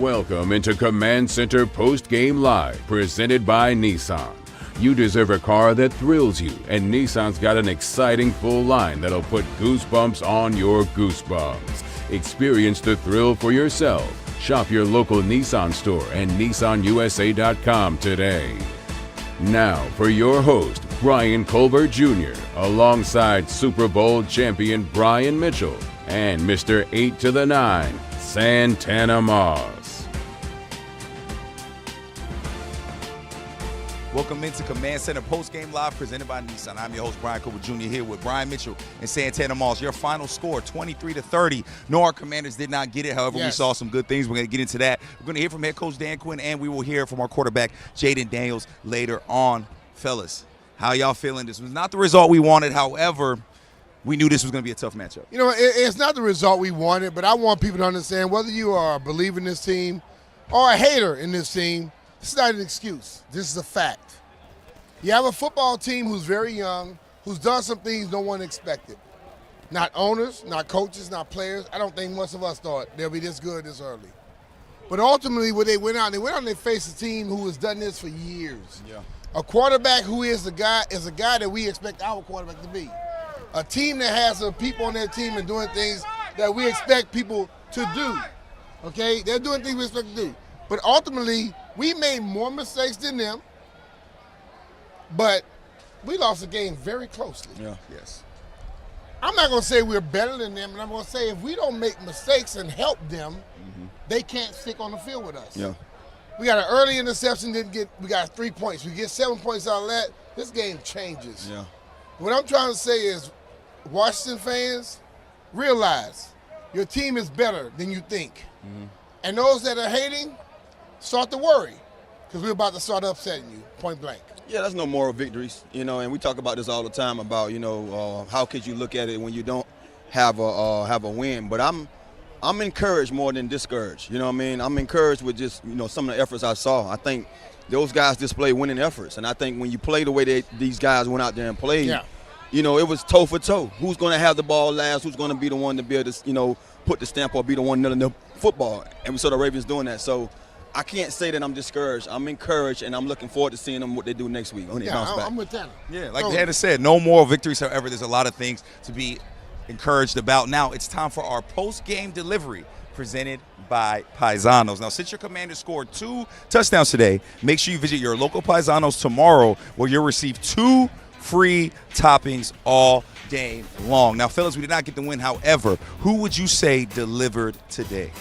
Welcome into Command Center Postgame Live, presented by Nissan. You deserve a car that thrills you, and Nissan's got an exciting full line that'll put goosebumps on your goosebumps. Experience the thrill for yourself. Shop your local Nissan store and nissanusa.com today. Now for your host, Brian Colbert Jr., alongside Super Bowl champion Brian Mitchell and Mr. 8 to the 9, Santana Moss. Welcome into Command Center Postgame Live, presented by Nissan. I'm your host, Brian Colbert Jr., here with Brian Mitchell and Santana Moss. Your final score, 23-30. No, our Commanders did not get it. However, we saw some good things. We're going to get into that. We're going to hear from head coach Dan Quinn, and we will hear from our quarterback, Jayden Daniels, later on. Fellas, how y'all feeling? This was not the result we wanted. However, we knew this was going to be a tough matchup. You know, it's not the result we wanted, but I want people to understand whether you are a believer in this team or a hater in this team, this is not an excuse. This is a fact. You have a football team who's very young, who's done some things no one expected. Not owners, not coaches, not players. I don't think most of us thought they'll be this good this early. But ultimately, when they went out and they faced a team who has done this for years. Yeah. A quarterback who is a guy that we expect our quarterback to be. A team that has people on their team and doing things that we expect people to do. Okay? They're doing things we expect to do. But ultimately, we made more mistakes than them. But we lost the game very closely. Yeah. Yes. I'm not going to say we're better than them, and I'm going to say if we don't make mistakes and help them, they can't stick on the field with us. Yeah. We got an early interception, we got 3 points. We get 7 points out of that, this game changes. Yeah. What I'm trying to say is, Washington fans, realize your team is better than you think. And those that are hating, start to worry, because we're about to start upsetting you, point blank. Yeah, that's no moral victories, and we talk about this all the time about, how could you look at it when you don't have a win. But I'm encouraged more than discouraged. You know what I mean? I'm encouraged with just, some of the efforts I saw. I think those guys display winning efforts, and I think when you play the way these guys went out there and played, it was toe for toe. Who's going to have the ball last? Who's going to be the one to be able to, put the stamp or be the one in the football? And we saw the Ravens doing that. So I can't say that I'm discouraged. I'm encouraged, and I'm looking forward to seeing them what they do next week when they bounce back. I'm with Tanner. Yeah, like Tanner said, no moral victories. However, there's a lot of things to be encouraged about. Now it's time for our post-game delivery presented by Paisanos. Now, since your Commanders scored 2 touchdowns today, make sure you visit your local Paisanos tomorrow, where you'll receive 2 free toppings all day long. Now, fellas, we did not get the win. However, who would you say delivered today?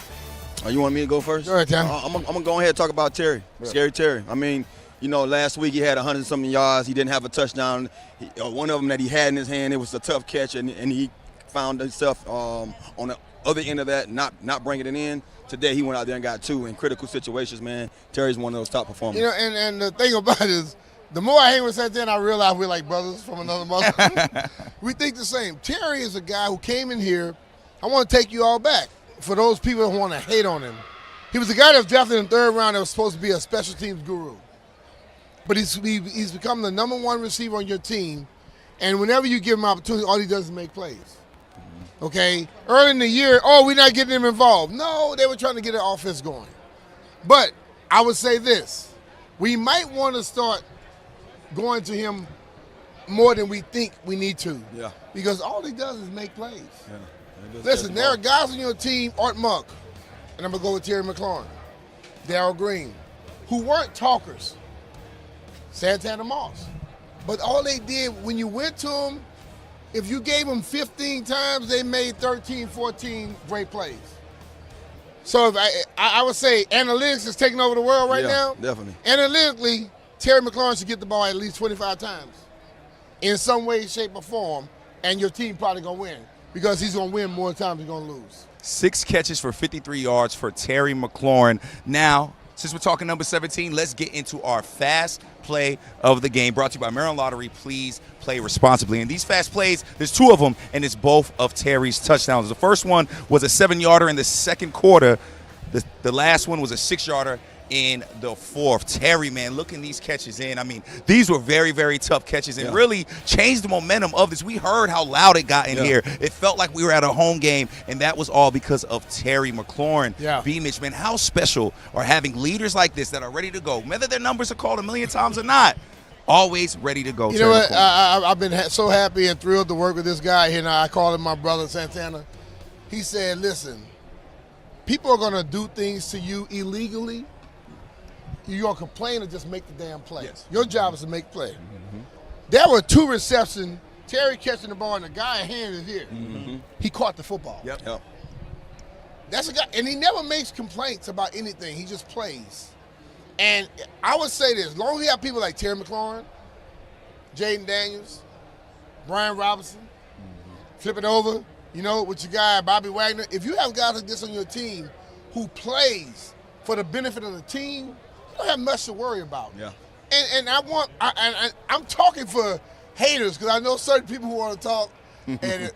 You want me to go first? Go ahead, Tom. I'm going to go ahead and talk about Terry, Scary Terry. I mean, last week he had 100-something yards. He didn't have a touchdown. One of them that he had in his hand, it was a tough catch, and he found himself on the other end of that, not bringing it in. Today he went out there and got 2 in critical situations, man. Terry's one of those top performers. And the thing about it is, the more I hang with Santana, I realize we're like brothers from another mother. We think the same. Terry is a guy who came in here. I want to take you all back. For those people who want to hate on him, he was the guy that was drafted in the 3rd round that was supposed to be a special teams guru. But he's become the #1 receiver on your team, and whenever you give him opportunity, all he does is make plays. Okay? Early in the year, we're not getting him involved. No, they were trying to get an offense going. But I would say this. We might want to start going to him more than we think we need to. Yeah. Because all he does is make plays. Yeah. Listen, there are guys on your team, Art Monk, and I'm going to go with Terry McLaurin, Darryl Green, who weren't talkers, Santana Moss. But all they did, when you went to them, if you gave them 15 times, they made 13, 14 great plays. So if I would say analytics is taking over the world right now. Definitely. Analytically, Terry McLaurin should get the ball at least 25 times in some way, shape, or form, and your team probably going to win. Because he's going to win more times he's going to lose. 6 catches for 53 yards for Terry McLaurin. Now, since we're talking number 17, let's get into our fast play of the game. Brought to you by Maryland Lottery. Please play responsibly. And these fast plays, there's 2 of them, and it's both of Terry's touchdowns. The first one was a 7-yarder in the second quarter. The last one was a 6-yarder in the fourth. Terry, man, looking these catches in. I mean, these were very, very tough catches and really changed the momentum of this. We heard how loud it got in here. It felt like we were at a home game, and that was all because of Terry McLaurin. B-Mitch, man, how special are having leaders like this that are ready to go, whether their numbers are called a million times or not, always ready to go. You know what? I've been so happy and thrilled to work with this guy here now. I call him my brother, Santana. He said, listen, people are going to do things to you illegally. You're going to complain or just make the damn play. Your job is to make play. There were 2 receptions, Terry catching the ball, and the guy hand is here. He caught the football. That's a guy, and he never makes complaints about anything. He just plays. And I would say this, as long as we have people like Terry McLaurin, Jayden Daniels, Brian Robinson, flip it over, you know, with your guy Bobby Wagner, if you have guys like this on your team who plays for the benefit of the team, you don't have much to worry about. And I'm talking for haters, because I know certain people who want to talk, and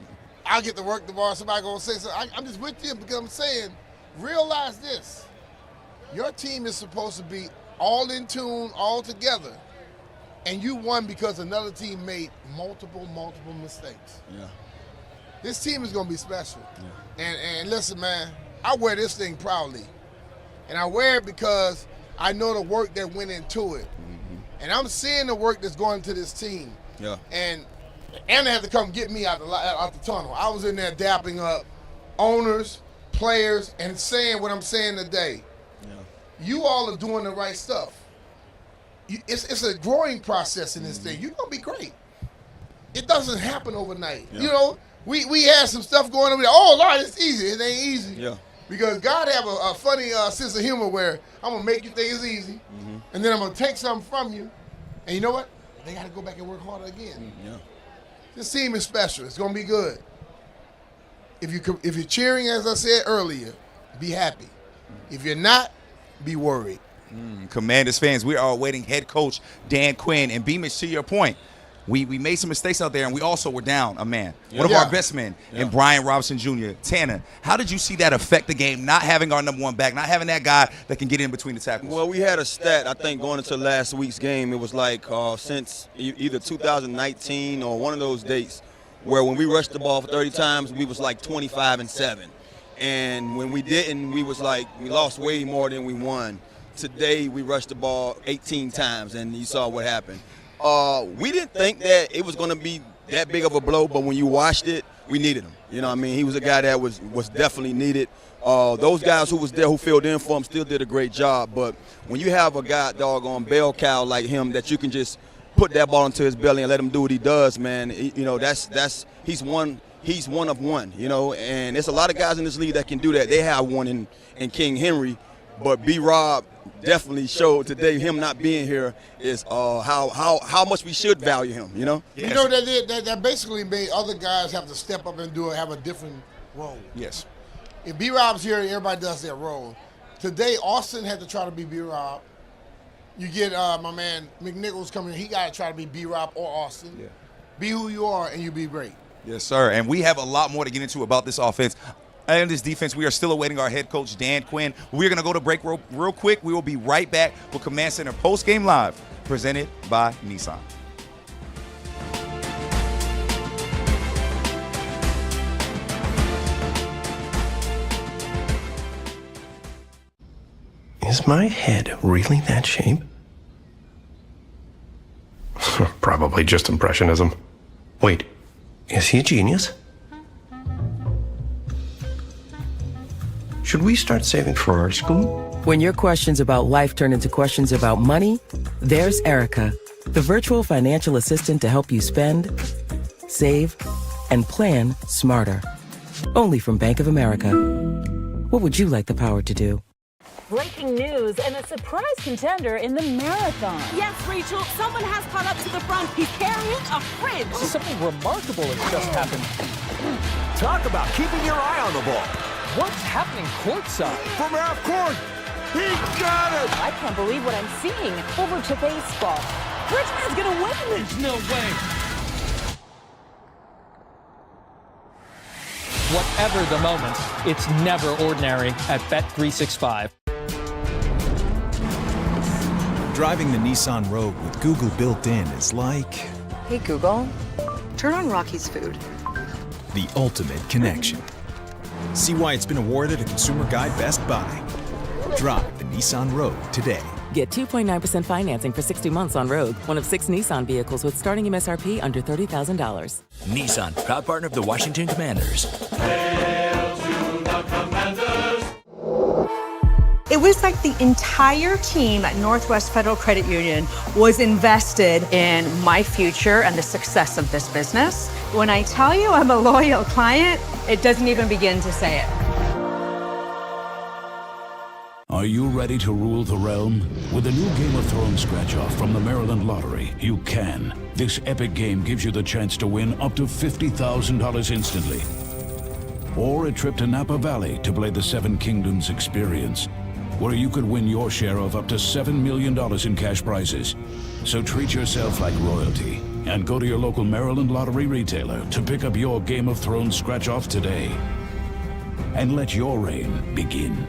I'll get to work tomorrow, somebody going to say something. I'm just with you because I'm saying, realize this. Your team is supposed to be all in tune, all together, and you won because another team made multiple mistakes. This team is going to be special. And listen, man, I wear this thing proudly. And I wear it because I know the work that went into it. And I'm seeing the work that's going to this team. And they had to come get me out the tunnel. I was in there dapping up owners, players, and saying what I'm saying today. You all are doing the right stuff. It's a growing process in this thing. You're going to be great. It doesn't happen overnight. You know, we had some stuff going on. Oh, Lord, it's easy. It ain't easy. Because God have a funny sense of humor where I'm going to make you think it's easy, and then I'm going to take something from you, and you know what? They got to go back and work harder again. This team is special. It's going to be good. If you're cheering, as I said earlier, be happy. If you're not, be worried. Commanders fans, we are awaiting head coach Dan Quinn. And B-Mitch, to your point, we made some mistakes out there, and we also were down a man, one of our best men, and Brian Robinson Jr. Tanner, how did you see that affect the game, not having our number 1 back, not having that guy that can get in between the tackles? Well, we had a stat, I think, going into last week's game. It was like since either 2019 or one of those dates where when we rushed the ball for 30 times, we was like 25-7. And when we didn't, we was like, we lost way more than we won. Today, we rushed the ball 18 times, and you saw what happened. We didn't think that it was going to be that big of a blow, but when you watched it, we needed him. You know what I mean? He was a guy that was definitely needed. Those guys who was there, who filled in for him, still did a great job. But when you have a guy, doggone bell cow like him, that you can just put that ball into his belly and let him do what he does, man, you know, he's one of one, you know, and there's a lot of guys in this league that can do that. They have one in King Henry, but B-Rob definitely showed today, him not being here is how much we should value him, you know? You know, that basically made other guys have to step up and have a different role. If B-Rob's here, everybody does their role. Today, Austin had to try to be B-Rob. You get my man McNichols coming in, he got to try to be B-Rob or Austin. Be who you are, and you be great. Yes, sir. And we have a lot more to get into about this offense and this defense. We are still awaiting our head coach, Dan Quinn. We're going to go to break real quick. We will be right back with Command Center Postgame Live, presented by Nissan. Is my head really that shape? Probably just impressionism. Wait, is he a genius? Should we start saving for art school? When your questions about life turn into questions about money, there's Erica, the virtual financial assistant to help you spend, save, and plan smarter. Only from Bank of America. What would you like the power to do? Breaking news and a surprise contender in the marathon. Yes, Rachel, someone has caught up to the front. He's carrying a fridge. Something remarkable has just happened. Talk about keeping your eye on the ball. What's happening courtside? From half court, he got it! I can't believe what I'm seeing. Over to baseball. Richmond's gonna win. There's no way. Whatever the moment, it's never ordinary at Bet365. Driving the Nissan Rogue with Google built in is like... Hey Google, turn on Rocky's Food. The ultimate connection. See why it's been awarded a Consumer Guide Best Buy. Drive the Nissan Rogue today. Get 2.9% financing for 60 months on Rogue, one of 6 Nissan vehicles with starting MSRP under $30,000. Nissan, proud partner of the Washington Commanders. Hail to the Commanders! It was like the entire team at Northwest Federal Credit Union was invested in my future and the success of this business. When I tell you I'm a loyal client, it doesn't even begin to say it. Are you ready to rule the realm? With a new Game of Thrones scratch-off from the Maryland Lottery, you can. This epic game gives you the chance to win up to $50,000 instantly. Or a trip to Napa Valley to play the Seven Kingdoms experience, where you could win your share of up to $7 million in cash prizes. So treat yourself like royalty and go to your local Maryland Lottery retailer to pick up your Game of Thrones scratch-off today. And let your reign begin.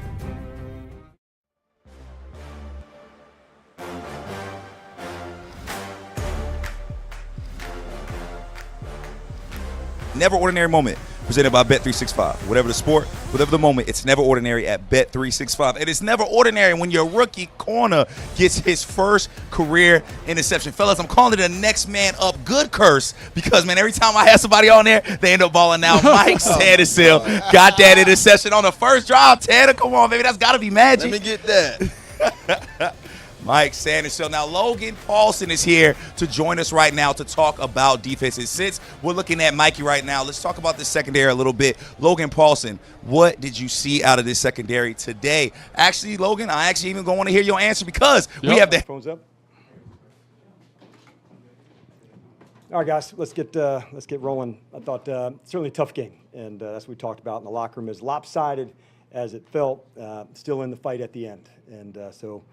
Never Ordinary Moment, presented by Bet365. Whatever the sport, whatever the moment, it's never ordinary at Bet365. And it's never ordinary when your rookie corner gets his first career interception. Fellas, I'm calling it a next man up good curse because, man, every time I have somebody on there, they end up balling out. Mike Sanderson got that interception on the first drive. Tanner, come on, baby. That's got to be magic. Let me get that. Mike Sanderson. Now, Logan Paulson is here to join us right now to talk about defenses. Since we're looking at Mikey right now, let's talk about the secondary a little bit. Logan Paulson, what did you see out of this secondary today? Actually, Logan, I actually even want to hear your answer because we have the phones up. All right, guys, let's get rolling. I thought certainly a tough game, and that's what we talked about in the locker room. As lopsided as it felt, still in the fight at the end, and so.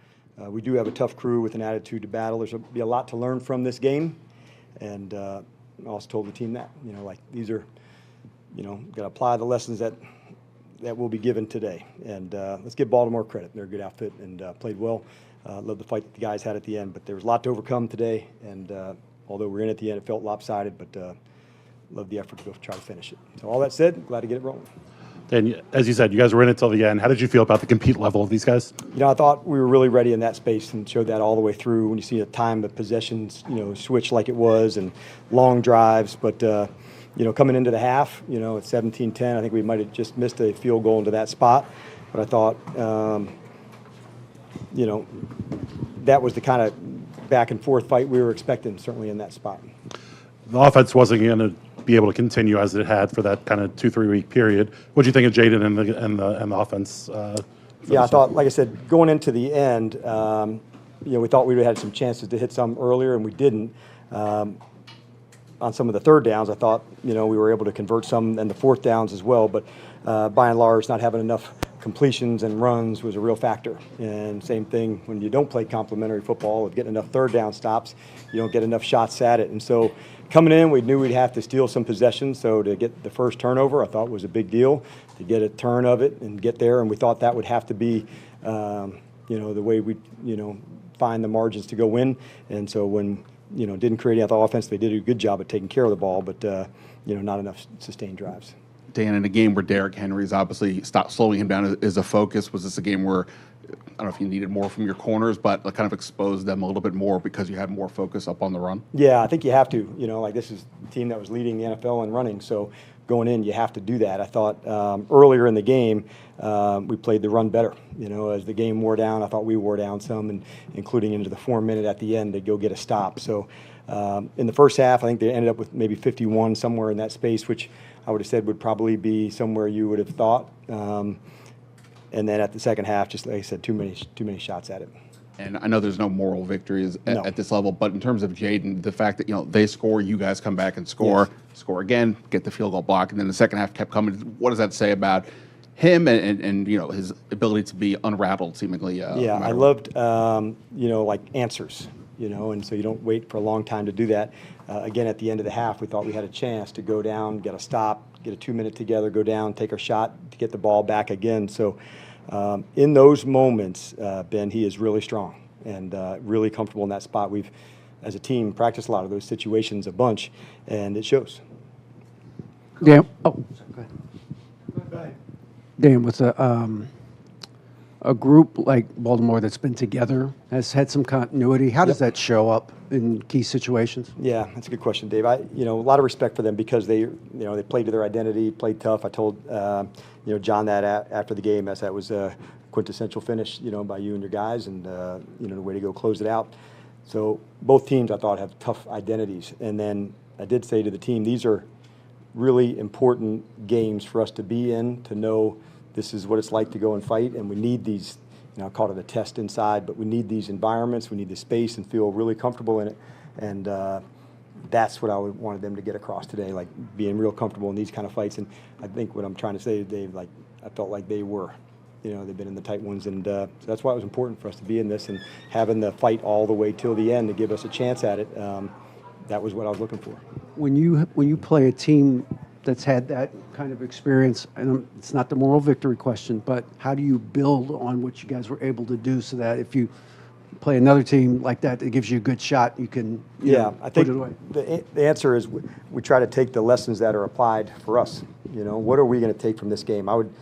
We do have a tough crew with an attitude to battle. There's be a lot to learn from this game, and I also told the team that, these are, got to apply the lessons that will be given today. And let's give Baltimore credit. They're a good outfit and played well. Love the fight that the guys had at the end, but there was a lot to overcome today. And although we're in at the end, it felt lopsided, but love the effort to go try to finish it. So all that said, glad to get it rolling. And as you said, you guys were in it till the end. How did you feel about the compete level of these guys? I thought we were really ready in that space and showed that all the way through. When you see a time of possessions, switch like it was and long drives. But, coming into the half, at 17-10, I think we might have just missed a field goal into that spot. But I thought, that was the kind of back and forth fight we were expecting, certainly in that spot. The offense wasn't going to be able to continue as it had for that kind of 2-3 week period. What do you think of Jayden and the offense? I thought, like I said, going into the end, we thought we had some chances to hit some earlier, and we didn't. On some of the third downs, I thought, we were able to convert some, and the fourth downs as well. But by and large, not having enough completions and runs was a real factor. And same thing when you don't play complementary football, of getting enough third down stops, you don't get enough shots at it. And so coming in, we knew we'd have to steal some possessions. So to get the first turnover, I thought was a big deal, to get a turn of it and get there. And we thought that would have to be, the way we, find the margins to go win. And so when, didn't create any other offense, they did a good job at taking care of the ball, but, not enough sustained drives. Dan, in a game where Derrick Henry's obviously stopped slowing him down is a focus, was this a game where, I don't know if you needed more from your corners, but kind of exposed them a little bit more because you had more focus up on the run? Yeah, I think you have to. This is the team that was leading the NFL in running, so going in, you have to do that. I thought earlier in the game, we played the run better. As the game wore down, I thought we wore down some, and including into the 4 minute at the end to go get a stop. So in the first half, I think they ended up with maybe 51, somewhere in that space, which I would have said would probably be somewhere you would have thought. And then at the second half, just like I said, too many shots at it. And I know there's no moral victories at this level, but in terms of Jayden, the fact that they score, you guys come back and score, score again, get the field goal block, and then the second half kept coming. What does that say about him and his ability to be unrattled seemingly? I loved answers, and so you don't wait for a long time to do that. Again, at the end of the half, we thought we had a chance to go down, get a stop, get a 2 minute together, go down, take our shot to get the ball back again. So in those moments, Ben, he is really strong. and really comfortable in that spot. We've, as a team, practiced a lot of those situations a bunch, and it shows. Dan, go ahead. Dan, with a group like Baltimore that's been together, has had some continuity, how does that show up in key situations? Yeah, that's a good question, Dave. A lot of respect for them because they played to their identity, played tough. I told John that after the game, as that was a quintessential finish, by you and your guys, and the way to go close it out. So both teams, I thought, have tough identities. And then I did say to the team, these are really important games for us to be in, to know this is what it's like to go and fight, and we need these, I call it a test inside, but we need these environments, we need the space and feel really comfortable in it. And that's what I wanted them to get across today, like being real comfortable in these kind of fights. And I think what I'm trying to say, Dave, like I felt like they were. They've been in the tight ones, and so that's why it was important for us to be in this and having the fight all the way till the end to give us a chance at it. That was what I was looking for. When you play a team that's had that kind of experience, and it's not the moral victory question, but how do you build on what you guys were able to do so that if you play another team like that that gives you a good shot, you can I think put it away? The answer is we try to take the lessons that are applied for us. What are we going to take from this game? I would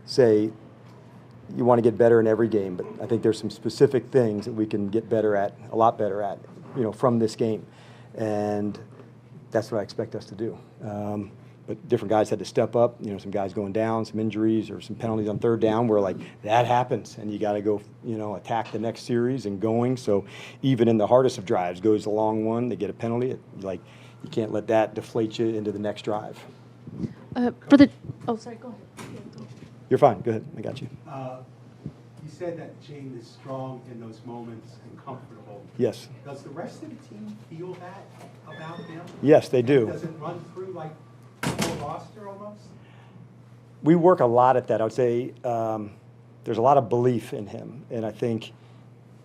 say you want to get better in every game, but I think there's some specific things that we can get better at, a lot better at, from this game. And that's what I expect us to do. But different guys had to step up, some guys going down, some injuries or some penalties on third down where like that happens and you got to go, attack the next series and going. So even in the hardest of drives, goes a long one, they get a penalty. You can't let that deflate you into the next drive. Sorry, go ahead. You're fine. Go ahead. I got you. You said that Jayden is strong in those moments and comfortable. Yes. Does the rest of the team feel that about him? Yes, they do. Does it run through like the whole roster almost? We work a lot at that. I would say there's a lot of belief in him, and I think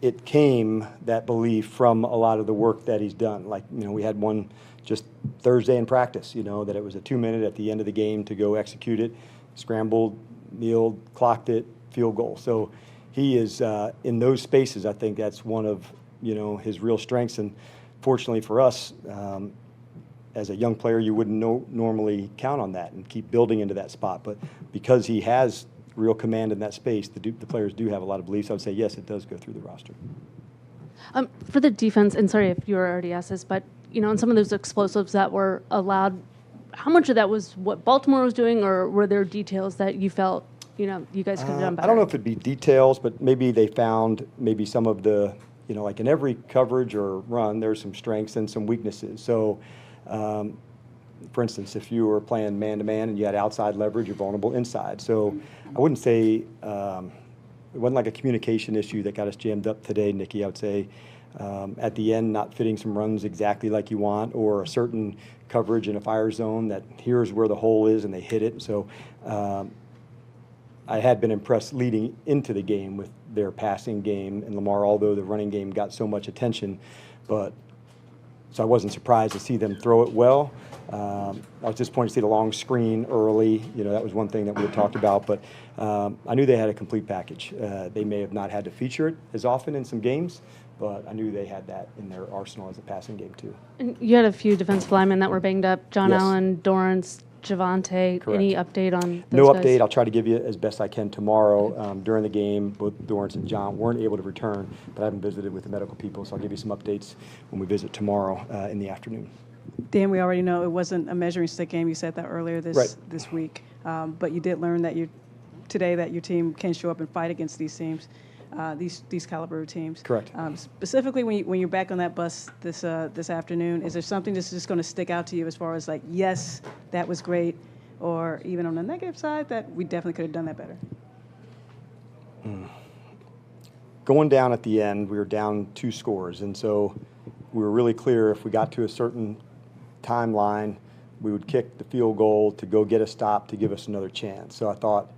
it came, that belief, from a lot of the work that he's done. Like, we had one just Thursday in practice, that it was a 2-minute at the end of the game to go execute it, scrambled, kneeled, clocked it, field goal. So he is in those spaces. I think that's one of his real strengths. And fortunately for us, as a young player, you wouldn't normally count on that and keep building into that spot. But because he has real command in that space, the players do have a lot of beliefs. I would say yes, it does go through the roster. For the defense, and sorry if you already asked this, but in some of those explosives that were allowed, how much of that was what Baltimore was doing, or were there details that you felt, you guys could have done better? I don't know if it'd be details, but maybe they found maybe some of the, like in every coverage or run, there's some strengths and some weaknesses. So, for instance, if you were playing man-to-man and you had outside leverage, you're vulnerable inside. So I wouldn't say it wasn't like a communication issue that got us jammed up today, Nikki. I would say at the end, not fitting some runs exactly like you want, or a certain coverage in a fire zone that here's where the hole is and they hit it. So I had been impressed leading into the game with their passing game and Lamar, although the running game got so much attention. So I wasn't surprised to see them throw it well. I was disappointed to see the long screen early. That was one thing that we had talked about. But I knew they had a complete package. They may have not had to feature it as often in some games, but I knew they had that in their arsenal as a passing game too. And you had a few defensive linemen that were banged up. John Yes. Allen, Dorrance, Javante. Correct. Any update on those No guys? update. I'll try to give you as best I can tomorrow. During the game, both Dorrance and John weren't able to return, but I haven't visited with the medical people, so I'll give you some updates when we visit tomorrow in the afternoon. Dan, we already know it wasn't a measuring stick game. You said that earlier this week, but you did learn that today that your team can show up and fight against these teams, these caliber teams. Correct. Specifically, when you're back on that bus this afternoon, is there something that's just going to stick out to you as far as like, yes, that was great, or even on the negative side that we definitely could have done that better? Going down at the end, we were down 2 scores, and so we were really clear if we got to a certain timeline, we would kick the field goal to go get a stop to give us another chance. So I thought,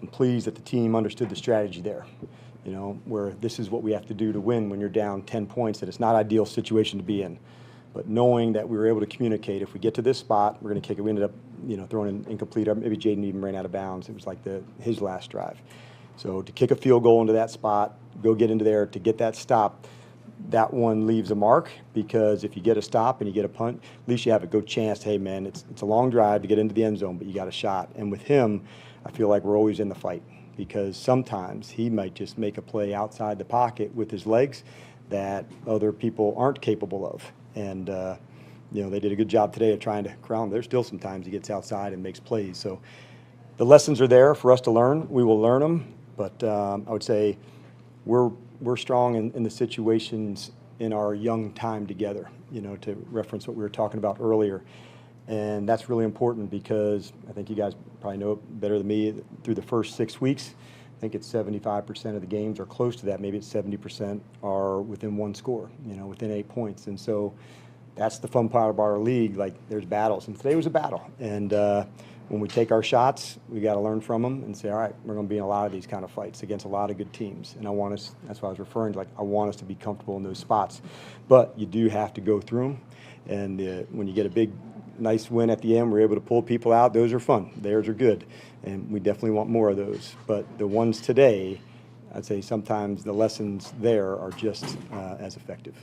I'm pleased that the team understood the strategy there, where this is what we have to do to win when you're down 10 points, that it's not an ideal situation to be in. But knowing that we were able to communicate, if we get to this spot, we're going to kick it. We ended up, throwing an incomplete, or maybe Jayden even ran out of bounds. It was like his last drive. So to kick a field goal into that spot, go get into there to get that stop, that one leaves a mark, because if you get a stop and you get a punt, at least you have a good chance. Hey, man, it's a long drive to get into the end zone, but you got a shot. And with him, I feel like we're always in the fight, because sometimes he might just make a play outside the pocket with his legs that other people aren't capable of. And, they did a good job today of trying to corral him. There's still some times he gets outside and makes plays. So the lessons are there for us to learn. We will learn them. But I would say we're strong in the situations in our young time together, to reference what we were talking about earlier. And that's really important, because I think you guys probably know it better than me. Through the first 6 weeks, I think it's 75% of the games are close to that. Maybe it's 70% are within one score, within 8 points. And so that's the fun part of our league. Like, there's battles, and today was a battle. And when we take our shots, we got to learn from them and say, all right, we're going to be in a lot of these kind of fights against a lot of good teams. And that's what I was referring to, I want us to be comfortable in those spots. But you do have to go through them. And when you get a big, nice win at the end, we're able to pull people out. Those are fun. Theirs are good. And we definitely want more of those. But the ones today, I'd say sometimes the lessons there are just as effective.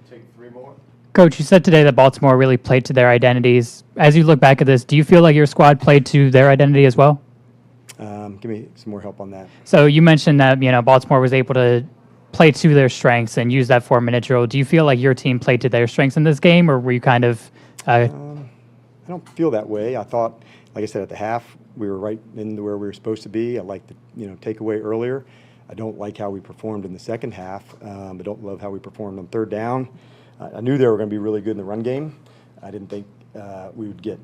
Take 3 more. Coach, you said today that Baltimore really played to their identities. As you look back at this, do you feel like your squad played to their identity as well? Give me some more help on that. So you mentioned that Baltimore was able to play to their strengths and use that 4-minute drill. Do you feel like your team played to their strengths in this game, or were you kind of? I don't feel that way. I thought, like I said, at the half we were right into where we were supposed to be. I like the takeaway earlier. I don't like how we performed in the second half. I don't love how we performed on third down. I knew they were going to be really good in the run game. I didn't think we would get,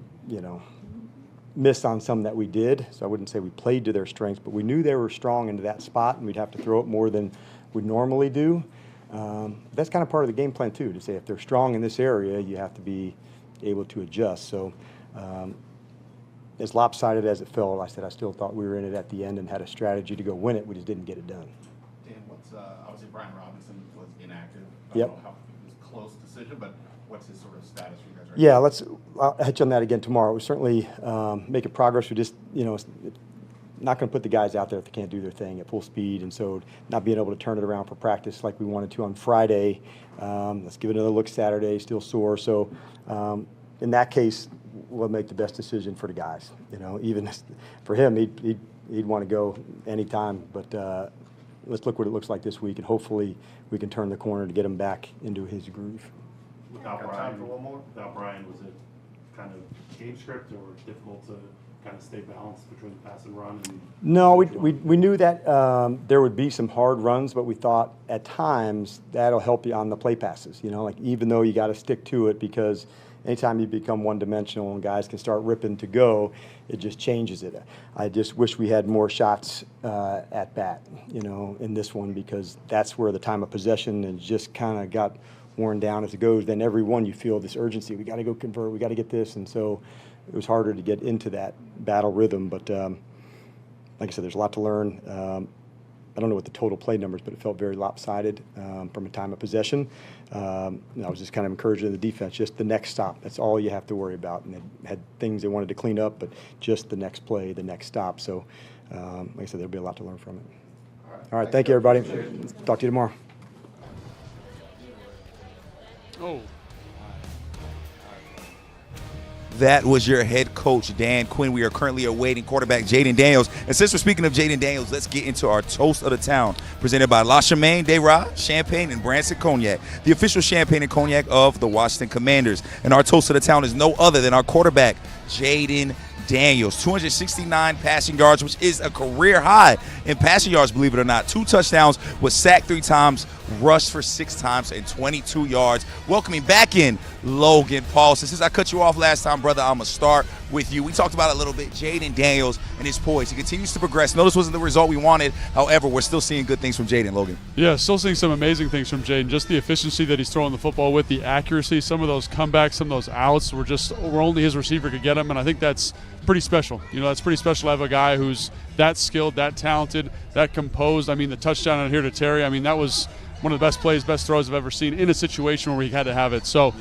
missed on some that we did. So I wouldn't say we played to their strengths, but we knew they were strong into that spot, and we'd have to throw it more than we normally do. That's kind of part of the game plan too, to say if they're strong in this area, you have to be able to adjust. So as lopsided as it felt, I said I still thought we were in it at the end and had a strategy to go win it. We just didn't get it done. Dan, obviously Brian Robinson was inactive. Yep. Close decision, but what's his sort of status for you guys right now? I'll hit you on that again tomorrow. We're certainly making progress. We just, not going to put the guys out there if they can't do their thing at full speed, and so not being able to turn it around for practice like we wanted to on Friday. Let's give it another look Saturday, still sore. So in that case, we'll make the best decision for the guys. Even for him, he'd want to go anytime, but let's look what it looks like this week, and hopefully we can turn the corner to get him back into his groove. Without Brian, was it kind of game script or difficult to kind of stay balanced between the pass and run? No, we knew that there would be some hard runs, but we thought at times that'll help you on the play passes. Even though you got to stick to it, because anytime you become one-dimensional and guys can start ripping to go, it just changes it. I just wish we had more shots at bat, in this one, because that's where the time of possession and just kind of got worn down as it goes. Then every one you feel this urgency. We got to go convert. We got to get this, and so it was harder to get into that battle rhythm. But like I said, there's a lot to learn. I don't know what the total play numbers, but it felt very lopsided from a time of possession. I was just kind of encouraging the defense, just the next stop. That's all you have to worry about. And they had things they wanted to clean up, but just the next play, the next stop. So, like I said, there'll be a lot to learn from it. All right, thank you, everybody. Talk to you tomorrow. That was your head coach, Dan Quinn. We are currently awaiting quarterback Jayden Daniels. And since we're speaking of Jayden Daniels, let's get into our toast of the town, presented by La Charmaine de Ra, Champagne and Branson Cognac, the official champagne and cognac of the Washington Commanders. And our toast of the town is no other than our quarterback, Jayden Daniels. 269 passing yards, which is a career high in passing yards, believe it or not. 2 touchdowns, was sacked 3 times, rushed for 6 times, and 22 yards. Welcoming back in Logan Paulson. Since I cut you off last time, brother, I'm going to start with you. We talked about it a little bit, Jayden Daniels and his poise. He continues to progress. Notice wasn't the result we wanted. However, we're still seeing good things from Jayden, Logan. Yeah, still seeing some amazing things from Jayden. Just the efficiency that he's throwing the football with, the accuracy, some of those comebacks, some of those outs were only his receiver could get him, and I think that's pretty special. That's pretty special to have a guy who's that skilled, that talented, that composed. I mean, the touchdown out here to Terry, that was one of the best plays, best throws I've ever seen in a situation where he had to have it. So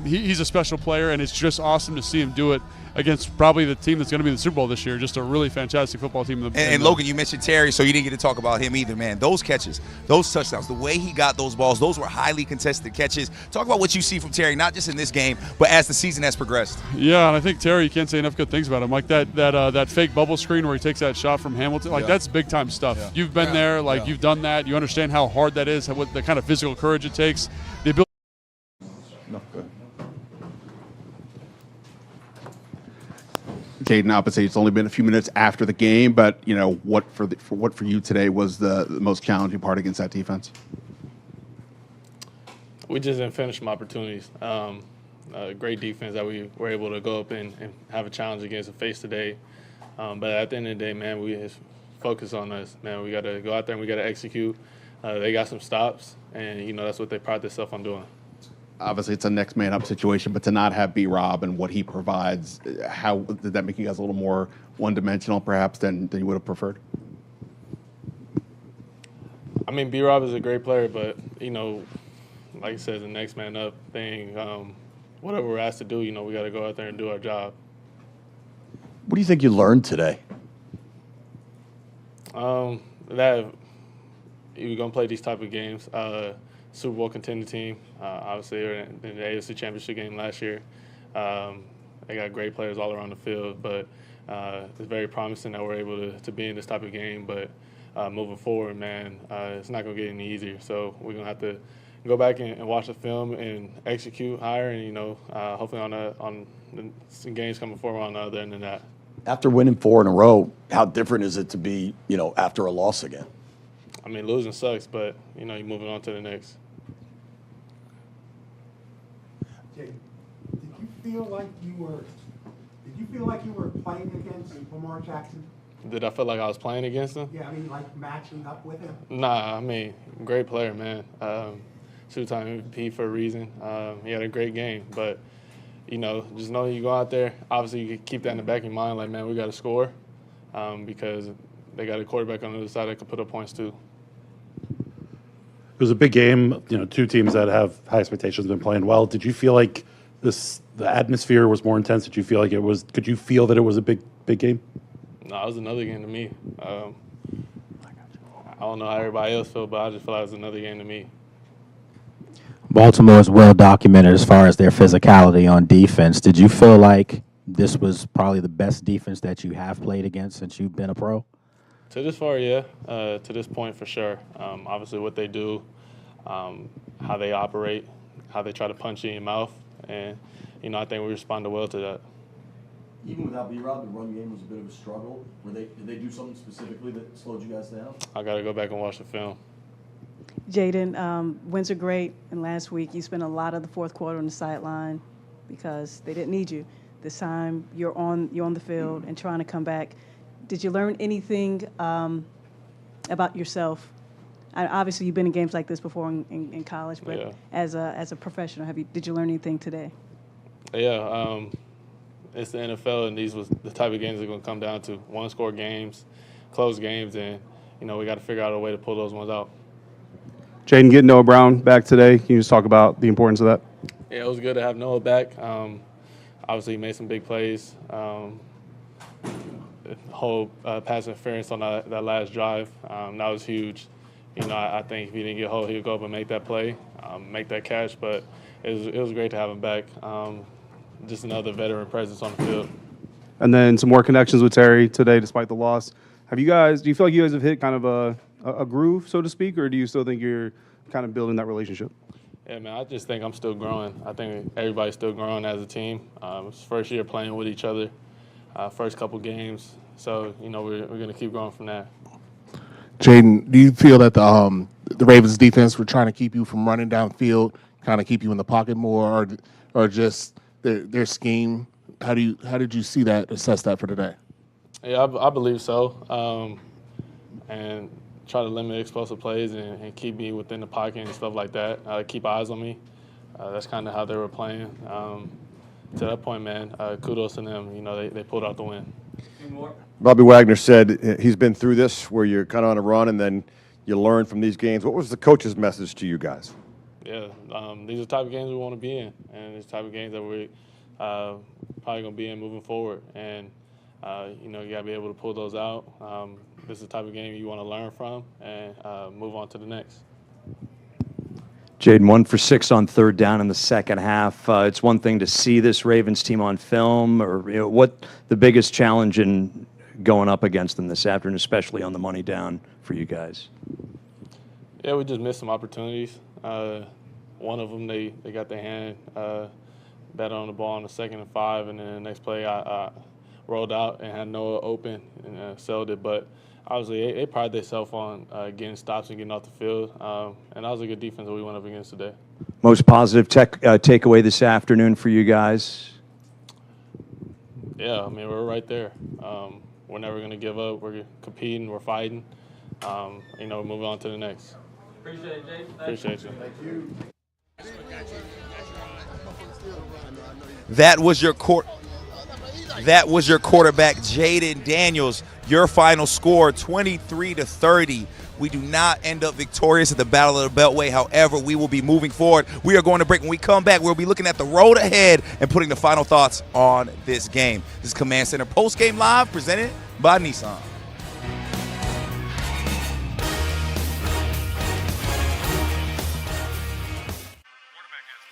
he's a special player, and it's just awesome to see him do it against probably the team that's going to be in the Super Bowl this year. Just a really fantastic football team. And Logan, you mentioned Terry, so you didn't get to talk about him either, man. Those catches, those touchdowns, the way he got those balls, those were highly contested catches. Talk about what you see from Terry, not just in this game, but as the season has progressed. Yeah, and I think Terry, you can't say enough good things about him. Like that fake bubble screen where he takes that shot from Hamilton, that's big time stuff. Yeah. You've been there, you've done that. You understand how hard that is, what the kind of physical courage it takes. The ability. No, good. Jayden, opposite, it's only been a few minutes after the game, but what for you today was the most challenging part against that defense? We just didn't finish some opportunities. Great defense that we were able to go up and have a challenge against and face today. But at the end of the day, man, we just focus on us. Man, we got to go out there and we got to execute. They got some stops, and that's what they pride themselves on doing. Obviously, it's a next man up situation, but to not have B-Rob and what he provides, how did that make you guys a little more one-dimensional, perhaps, than you would have preferred? I mean, B-Rob is a great player, but like I said, the next man up thing. Whatever we're asked to do, we got to go out there and do our job. What do you think you learned today? That you're gonna play these type of games. Super Bowl contending team. Obviously, they were in the AFC Championship game last year. They got great players all around the field, but it's very promising that we're able to be in this type of game. But moving forward, man, it's not going to get any easier. So we're going to have to go back and watch the film and execute higher, and hopefully on the games coming forward on the other end of that. After winning 4 in a row, how different is it to be, after a loss again? I mean, losing sucks, but you're moving on to the next. Jayden, did you feel like you were playing against Lamar Jackson? Did I feel like I was playing against him? Yeah, I mean, like matching up with him. Nah, I mean, great player, man. Two-time MVP for a reason. He had a great game, but just know you go out there. Obviously, you keep that in the back of your mind, like, man, we got to score, because they got a quarterback on the other side that can put up points too. It was a big game. Two teams that have high expectations been playing well. Did you feel like the atmosphere was more intense? Did you feel like it was? Could you feel that it was a big game? No, it was another game to me. I don't know how everybody else felt, but I just feel like it was another game to me. Baltimore is well documented as far as their physicality on defense. Did you feel like this was probably the best defense that you have played against since you've been a pro? To this far, yeah. To this point, for sure. Obviously, what they do, how they operate, how they try to punch you in your mouth, and I think we responded well to that. Even without B-Rob, the run game was a bit of a struggle. Did they do something specifically that slowed you guys down? I got to go back and watch the film. Jayden, wins are great, and last week you spent a lot of the fourth quarter on the sideline because they didn't need you. This time you're on the field and trying to come back. Did you learn anything about yourself? Obviously, you've been in games like this before in college, but yeah. as a professional, did you learn anything today? Yeah, it's the NFL, and these was the type of games they're going to come down to. One-score games, close games, and we got to figure out a way to pull those ones out. Jayden, getting Noah Brown back today, can you just talk about the importance of that? Yeah, it was good to have Noah back. Obviously, he made some big plays. The whole pass interference on that last drive, that was huge. I think if he didn't get hold, he would go up and make that play, make that catch. But it was great to have him back. Just another veteran presence on the field. And then some more connections with Terry today, despite the loss. Do you feel like you guys have hit kind of a groove, so to speak, or do you still think you're kind of building that relationship? Yeah, man, I just think I'm still growing. I think everybody's still growing as a team. It's first year playing with each other, first couple games. So, we're going to keep growing from there. Jayden, do you feel that the Ravens defense were trying to keep you from running downfield, kind of keep you in the pocket more, or just their scheme? How did you see that, assess that for today? Yeah, I believe so. And try to limit explosive plays and keep me within the pocket and stuff like that. Keep eyes on me. That's kind of how they were playing. To that point, man, kudos to them. They pulled out the win. Bobby Wagner said he's been through this where you're kind of on a run and then you learn from these games. What was the coach's message to you guys? Yeah, these are the type of games we want to be in, and these type of games that we're probably going to be in moving forward. And, you got to be able to pull those out. This is the type of game you want to learn from and move on to the next. Jayden, 1 for 6 on third down in the second half. It's one thing to see this Ravens team on film, or what the biggest challenge in going up against them this afternoon, especially on the money down for you guys? Yeah, we just missed some opportunities. One of them, they got their hand better on the ball on the 2nd and 5, and then the next play I rolled out and had Noah open and sailed it. But obviously, they pride themselves on getting stops and getting off the field, and that was a good defense that we went up against today. Most positive takeaway this afternoon for you guys? Yeah, I mean, we're right there. We're never going to give up. We're competing. We're fighting. Moving on to the next. Appreciate it, Jay. Appreciate you. Thank you. That was your quarterback, Jayden Daniels. Your final score, 23-30. We do not end up victorious at the Battle of the Beltway. However, we will be moving forward. We are going to break. When we come back, we'll be looking at the road ahead and putting the final thoughts on this game. This is Command Center Postgame Live, presented by Nissan.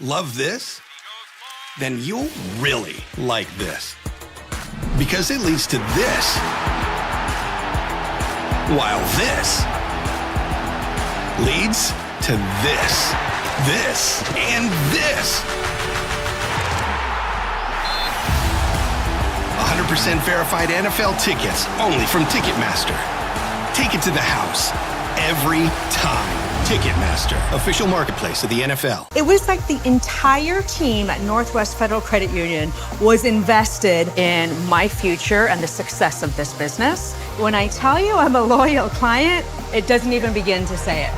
Love this? Then you'll really like this. Because it leads to this. While this leads to this, and this. 100% verified NFL tickets only from Ticketmaster. Take it to the house every time. Ticketmaster, official marketplace of the NFL. It was like the entire team at Northwest Federal Credit Union was invested in my future and the success of this business. When I tell you I'm a loyal client, it doesn't even begin to say it.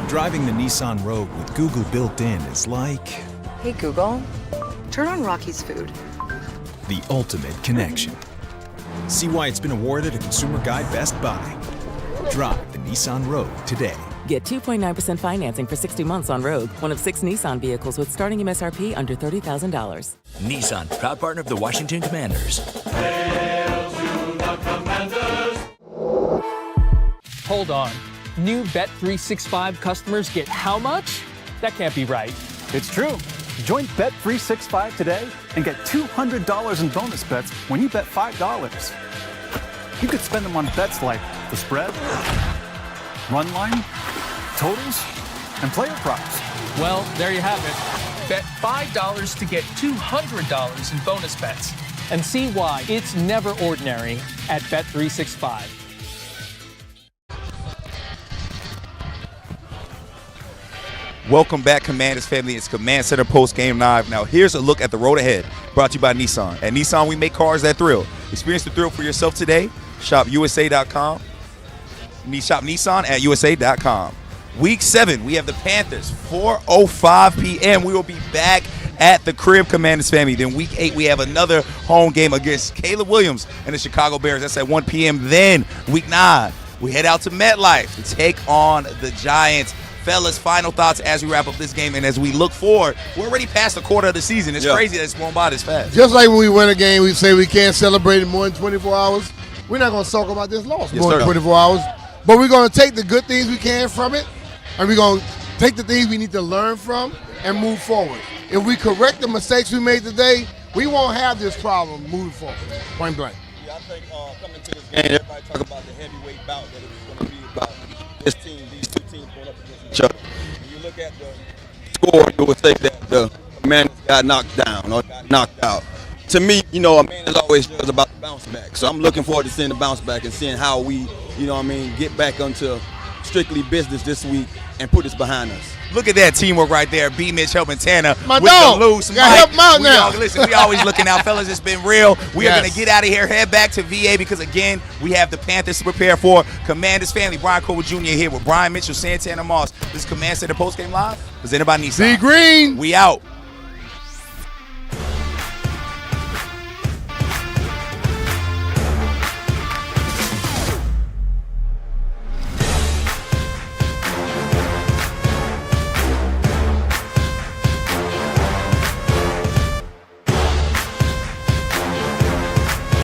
Driving the Nissan Rogue with Google built in is like... Hey Google, turn on Rocky's Food. The ultimate connection. See why it's been awarded a Consumer Guide Best Buy. Drive the Nissan Rogue today. Get 2.9% financing for 60 months on Rogue, one of 6 Nissan vehicles with starting MSRP under $30,000. Nissan, proud partner of the Washington Commanders. Hail to the Commanders! Hold on. New Bet365 customers get how much? That can't be right. It's true. Join Bet365 today and get $200 in bonus bets when you bet $5. You could spend them on bets like the spread, run line, totals, and player props. Well, there you have it. Bet $5 to get $200 in bonus bets. And see why it's never ordinary at Bet365. Welcome back, Commanders family. It's Command Center Post Game Live. Now, here's a look at the road ahead, brought to you by Nissan. At Nissan, we make cars that thrill. Experience the thrill for yourself today. Shop USA.com. Shop Nissan at USA.com. Week 7, we have the Panthers, 4:05 p.m. We will be back at the crib, Commanders family. Then Week 8, we have another home game against Caleb Williams and the Chicago Bears. That's at 1 p.m. Then Week 9, we head out to MetLife to take on the Giants. Fellas, final thoughts as we wrap up this game and as we look forward. We're already past the quarter of the season. It's crazy that it's going by this fast. Just like when we win a game, we say we can't celebrate in more than 24 hours. We're not going to talk about this loss more than 24 hours. But we're going to take the good things we can from it, and we're going to take the things we need to learn from and move forward. If we correct the mistakes we made today, we won't have this problem moving forward, point blank. Yeah, I think coming to this game, everybody talk about the heavyweight bout that it was going to be about this team, these two teams going up against each other. When you look at the score, you would say that the Commanders got knocked down or got knocked out. To me, a man is always just about the bounce back. So I'm looking forward to seeing the bounce back and seeing how we, get back onto strictly business this week and put this behind us. Look at that teamwork right there. B. Mitch helping Tanner My with dog. the loose. Gotta help him out now. Listen, we always looking out, fellas. It's been real. We are Yes. going to get out of here, head back to VA because, again, we have the Panthers to prepare for. Commanders family, Brian Cole Jr. here with Brian Mitchell, Santana Moss. This is Command Center Postgame Live, presented by Nissan. See Green. We out.